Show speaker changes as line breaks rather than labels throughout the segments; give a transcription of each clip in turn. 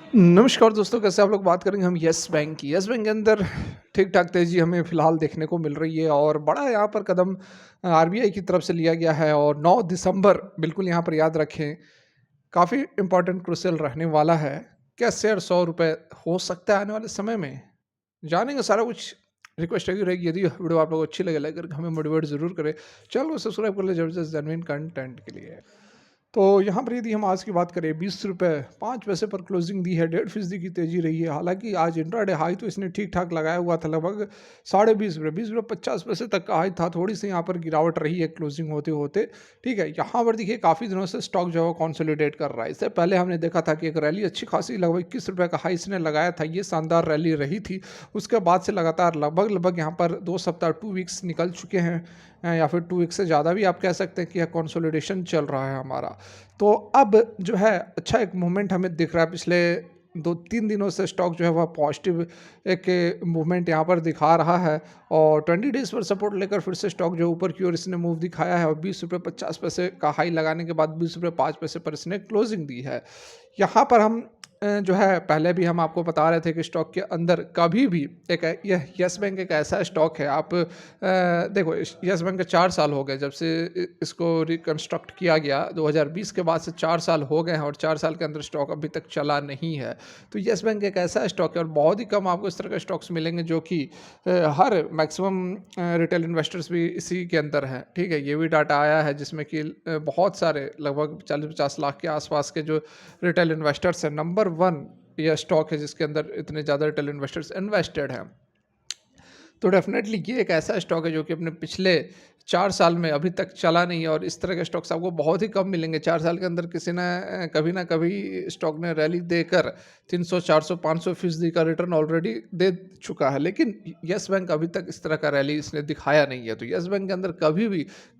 नमस्कार दोस्तों, कैसे आप लोग? बात करेंगे हम येस बैंक की। येस बैंक के अंदर ठीक-ठाक तेज़ी हमें फ़िलहाल देखने को मिल रही है और बड़ा यहाँ पर कदम आरबीआई की तरफ से लिया गया है और 9 दिसंबर बिल्कुल यहाँ पर याद रखें, काफ़ी इम्पोर्टेंट क्रूशियल रहने वाला है। क्या शेयर ₹100 हो सकता है आने वाले समय में? जानेंगे सारा कुछ। रिक्वेस्ट यही रहेगी, यदि वीडियो आप लोगों को अच्छी लगे लाइक करके हमें मोटिवेट ज़रूर करें। चैनल को सब्सक्राइब कर लें ज़बरदस्त जेन्युइन कंटेंट के लिए। तो यहाँ पर यदि हम आज की बात करें, ₹20 5 पैसे पर क्लोजिंग दी है, 1.5% की तेज़ी रही है। हालाँकि आज इंट्राडे हाई तो इसने ठीक-ठाक लगाया हुआ था, लगभग साढ़े ₹20 ₹20 50 पैसे तक का हाई था। थोड़ी-सी यहाँ पर गिरावट रही है क्लोजिंग होते-होते, ठीक है। यहाँ पर देखिए काफ़ी दिनों से स्टॉक जो है वो कंसोलिडेट कर रहा है। इससे पहले हमने देखा था कि एक रैली अच्छी खासी लगभग ₹21 का हाई इसने लगाया था, ये शानदार रैली रही थी। उसके बाद से लगातार लगभग यहाँ पर 2 सप्ताह 2 वीक्स निकल चुके हैं, या फिर 2 वीक से ज़्यादा भी आप कह सकते हैं कि यह कंसोलिडेशन चल रहा है हमारा। तो अब जो है अच्छा एक मूवमेंट हमें दिख रहा है। पिछले 2-3 दिनों से स्टॉक जो है वह पॉजिटिव एक मूवमेंट यहाँ पर दिखा रहा है और 20 डेज़ पर सपोर्ट लेकर फिर से स्टॉक जो ऊपर की ओर इसने मूव दिखाया है और ₹20 50 पैसे का हाई लगाने के बाद ₹20 5 पैसे पर इसने क्लोजिंग दी है। यहाँ पर हम जो है पहले भी हम आपको बता रहे थे कि स्टॉक के अंदर कभी भी एक यह येस बैंक एक ऐसा स्टॉक है। आप देखो, येस बैंक के 4 साल हो गए जब से इसको रिकंस्ट्रक्ट किया गया। 2020 के बाद से 4 साल हो गए हैं और 4 साल के अंदर स्टॉक अभी तक चला नहीं है। तो येस बैंक एक ऐसा स्टॉक है और बहुत ही कम आपको इस तरह के स्टॉक्स मिलेंगे जो कि हर मैक्सिमम रिटेल इन्वेस्टर्स भी इसी के अंदर हैं, ठीक है। ये भी डाटा आया है जिसमें कि बहुत सारे लगभग 40-50 लाख के आसपास के जो रिटेल इन्वेस्टर्स हैं, नंबर 1 यह स्टॉक है जिसके अंदर इतने ज़्यादा रिटेल इन्वेस्टर्स इन्वेस्टेड हैं। तो डेफ़िनेटली ये एक ऐसा स्टॉक है जो कि अपने पिछले 4 साल में अभी तक चला नहीं है और इस तरह के स्टॉक्स आपको बहुत ही कम मिलेंगे। 4 साल के अंदर किसी ने कभी ना कभी स्टॉक ने रैली देकर 300, 400, 500% का रिटर्न ऑलरेडी दे चुका है। लेकिन येस बैंक अभी तक इस तरह का रैली इसने दिखाया नहीं है। तो येस बैंक के अंदर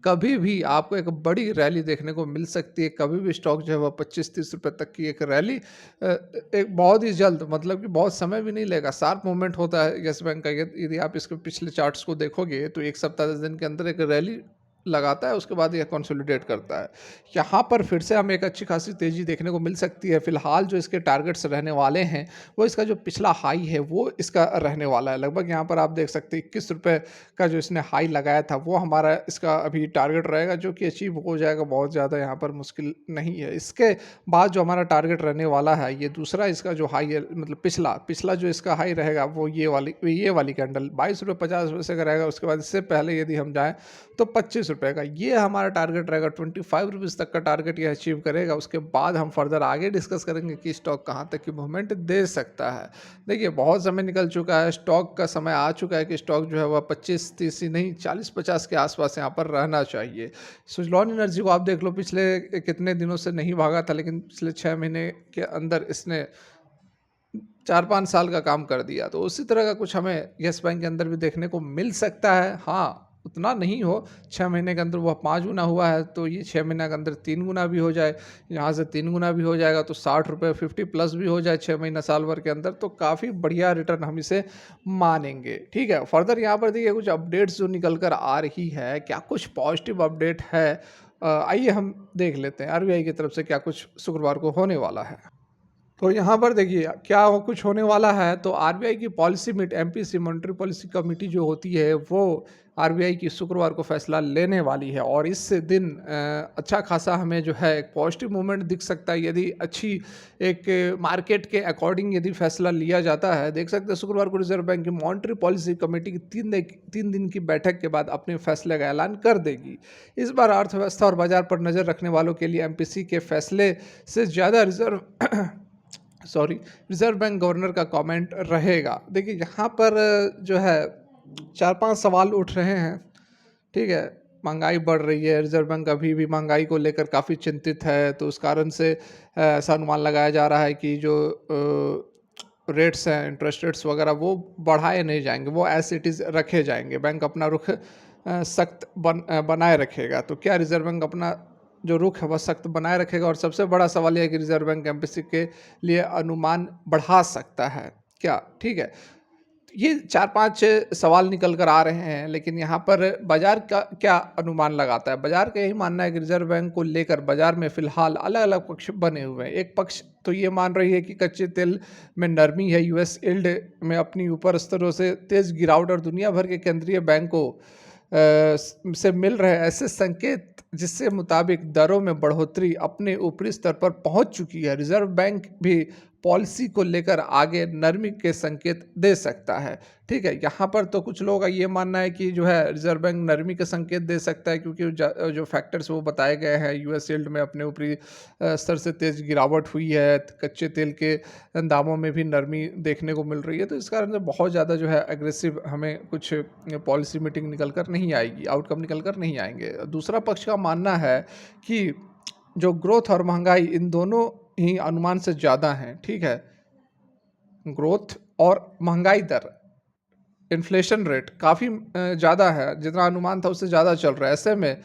कभी भी आपको एक बड़ी रैली देखने को मिल सकती है। कभी भी स्टॉक जो है वह ₹25-30 तक की एक रैली एक बहुत ही जल्द, मतलब कि बहुत समय भी नहीं लेगा, शार्प मूवमेंट होता है येस बैंक का। यदि आप इसके पिछले चार्ट्स को देखोगे तो 1 सप्ताह 10 दिन के अंदर एक रैली लगाता है, उसके बाद यह कंसोलिडेट करता है। यहाँ पर फिर से हमें एक अच्छी खासी तेज़ी देखने को मिल सकती है। फिलहाल जो इसके टारगेट्स रहने वाले हैं, वो इसका जो पिछला हाई है वो इसका रहने वाला है। लगभग यहाँ पर आप देख सकते हैं ₹21 का जो इसने हाई लगाया था वो हमारा इसका अभी टारगेट रहेगा, जो कि अचीव हो जाएगा। बहुत ज़्यादा यहाँ पर मुश्किल नहीं है। इसके बाद जो हमारा टारगेट रहने वाला है, ये दूसरा इसका जो हाई है, मतलब पिछला पिछला जो इसका हाई रहेगा वो ये वाली कैंडल ₹22.50 का रहेगा। उसके बाद इससे पहले यदि हम जाएँ तो ₹25 का ये हमारा टारगेट रहेगा। ₹25 तक का टारगेट ये अचीव करेगा। उसके बाद हम फर्दर आगे डिस्कस करेंगे कि स्टॉक कहाँ तक की मूवमेंट दे सकता है। देखिए, बहुत समय निकल चुका है, स्टॉक का समय आ चुका है कि स्टॉक जो है वह 25-30 ही नहीं 40-50 के आसपास यहाँ पर रहना चाहिए। सुज़लॉन एनर्जी को आप देख लो, पिछले कितने दिनों से नहीं भागा था, लेकिन पिछले 6 महीने के अंदर इसने 4-5 साल का काम कर दिया। तो उसी तरह का कुछ हमें येस बैंक के अंदर भी देखने को मिल सकता है। हाँ, उतना नहीं हो, 6 महीने के अंदर वह 5 गुना हुआ है, तो ये 6 महीने के अंदर 3 गुना भी हो जाए, यहाँ से 3 गुना भी हो जाएगा तो ₹60 50 प्लस भी हो जाए 6 महीना साल भर के अंदर, तो काफ़ी बढ़िया रिटर्न हम इसे मानेंगे, ठीक है। फर्दर यहाँ पर देखिए कुछ अपडेट्स जो निकल कर आ रही है, क्या कुछ पॉजिटिव अपडेट है? आइए हम देख लेते हैं आरबीआई की तरफ से क्या कुछ शुक्रवार को होने वाला है। तो यहाँ पर देखिए क्या वो कुछ होने वाला है। तो आरबीआई की policy meet, MPC monetary policy committee जो होती है वो आरबीआई की शुक्रवार को फैसला लेने वाली है और इस दिन अच्छा खासा हमें जो है एक पॉजिटिव मूवमेंट दिख सकता है यदि अच्छी एक मार्केट के अकॉर्डिंग यदि फैसला लिया जाता है। देख सकते हैं शुक्रवार को रिजर्व बैंक की मॉनेटरी पॉलिसी कमेटी की 3 दिन की बैठक के बाद अपने फैसले का ऐलान कर देगी। इस बार अर्थव्यवस्था और बाजार पर नज़र रखने वालों के लिए एमपीसी के फैसले से ज़्यादा रिज़र्व बैंक गवर्नर का कमेंट रहेगा। देखिए यहाँ पर जो है 4-5 सवाल उठ रहे हैं, ठीक है। महँगाई बढ़ रही है, रिज़र्व बैंक अभी भी महँगाई को लेकर काफ़ी चिंतित है, तो उस कारण से ऐसा अनुमान लगाया जा रहा है कि जो रेट्स हैं, इंटरेस्ट रेट्स वगैरह वो बढ़ाए नहीं जाएँगे, वो एज़ इट इज़ रखे जाएँगे। बैंक अपना रुख सख्त बनाए रखेगा। तो क्या रिज़र्व बैंक अपना जो रुख है वह सख्त बनाए रखेगा? और सबसे बड़ा सवाल ये है कि रिज़र्व बैंक एमपीसी के लिए अनुमान बढ़ा सकता है क्या? ठीक है। ये 4-5 सवाल निकल कर आ रहे हैं, लेकिन यहाँ पर बाज़ार का क्या अनुमान लगाता है? बाज़ार का यही मानना है कि रिज़र्व बैंक को लेकर बाज़ार में फ़िलहाल अलग-अलग पक्ष बने हुए हैं। एक पक्ष तो ये मान रही है कि कच्चे तेल में नरमी है, यूएस यील्ड में अपनी ऊपर स्तरों से तेज गिरावट और दुनिया भर के केंद्रीय बैंकों से मिल रहे ऐसे संकेत जिससे मुताबिक दरों में बढ़ोतरी अपने ऊपरी स्तर पर पहुंच चुकी है। रिजर्व बैंक भी पॉलिसी को लेकर आगे नरमी के संकेत दे सकता है। ठीक है, यहाँ पर तो कुछ लोगों का ये मानना है कि जो है रिजर्व बैंक नरमी के संकेत दे सकता है, क्योंकि जो फैक्टर्स वो बताए गए हैं, यूएस यील्ड में अपने ऊपरी स्तर से तेज गिरावट हुई है, कच्चे तेल के दामों में भी नरमी देखने को मिल रही है, तो इस कारण से बहुत ज़्यादा जो है एग्रेसिव हमें कुछ पॉलिसी मीटिंग निकल कर नहीं आएगी, आउटकम निकल कर नहीं आएंगे। दूसरा पक्ष का मानना है कि जो ग्रोथ और महंगाई इन दोनों ही अनुमान से ज़्यादा हैं। ठीक है, ग्रोथ और महंगाई दर, इन्फ्लेशन रेट काफ़ी ज़्यादा है, जितना अनुमान था उससे ज़्यादा चल रहा है। ऐसे में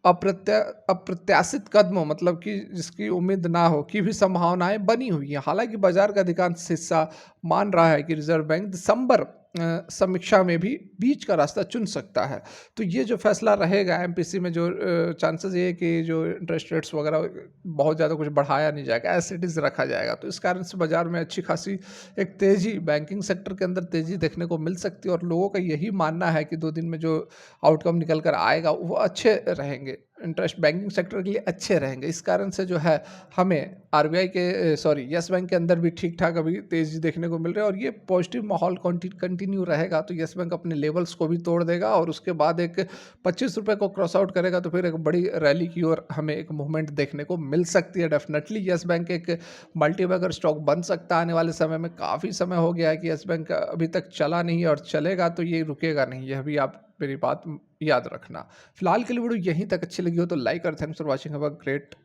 अप्रत्याशित कदमों, मतलब कि जिसकी उम्मीद ना हो, की भी संभावनाएं बनी हुई हैं। हालांकि बाजार का अधिकांश हिस्सा मान रहा है कि रिजर्व बैंक दिसंबर समीक्षा में भी बीच का रास्ता चुन सकता है। तो ये जो फैसला रहेगा एमपीसी में, जो चांसेस ये है कि जो इंटरेस्ट रेट्स वगैरह बहुत ज़्यादा कुछ बढ़ाया नहीं जाएगा, एज इट इज़ रखा जाएगा। तो इस कारण से बाजार में अच्छी खासी एक तेज़ी, बैंकिंग सेक्टर के अंदर तेज़ी देखने को मिल सकती है, और लोगों का यही मानना है कि 2 दिन में जो आउटकम निकल कर आएगा वो अच्छे रहेंगे, इंटरेस्ट बैंकिंग सेक्टर के लिए अच्छे रहेंगे। इस कारण से जो है हमें आरबीआई के येस बैंक के अंदर भी ठीक ठाक अभी तेज़ी देखने को मिल रहा है, और ये पॉजिटिव माहौल कंटिन्यू रहेगा तो येस बैंक अपने लेवल्स को भी तोड़ देगा, और उसके बाद एक 25 रुपये को क्रॉस आउट करेगा, तो फिर एक बड़ी रैली की ओर हमें एक मूवमेंट देखने को मिल सकती है। डेफिनेटली येस बैंक एक मल्टीबैगर स्टॉक बन सकता है आने वाले समय में। काफ़ी समय हो गया है कि येस बैंक अभी तक चला नहीं है, और चलेगा तो ये रुकेगा नहीं, यह भी आप मेरी बात याद रखना। फिलहाल के लिए वीडियो यहीं तक अच्छी लगी हो तो लाइक और thanks for watching, have a great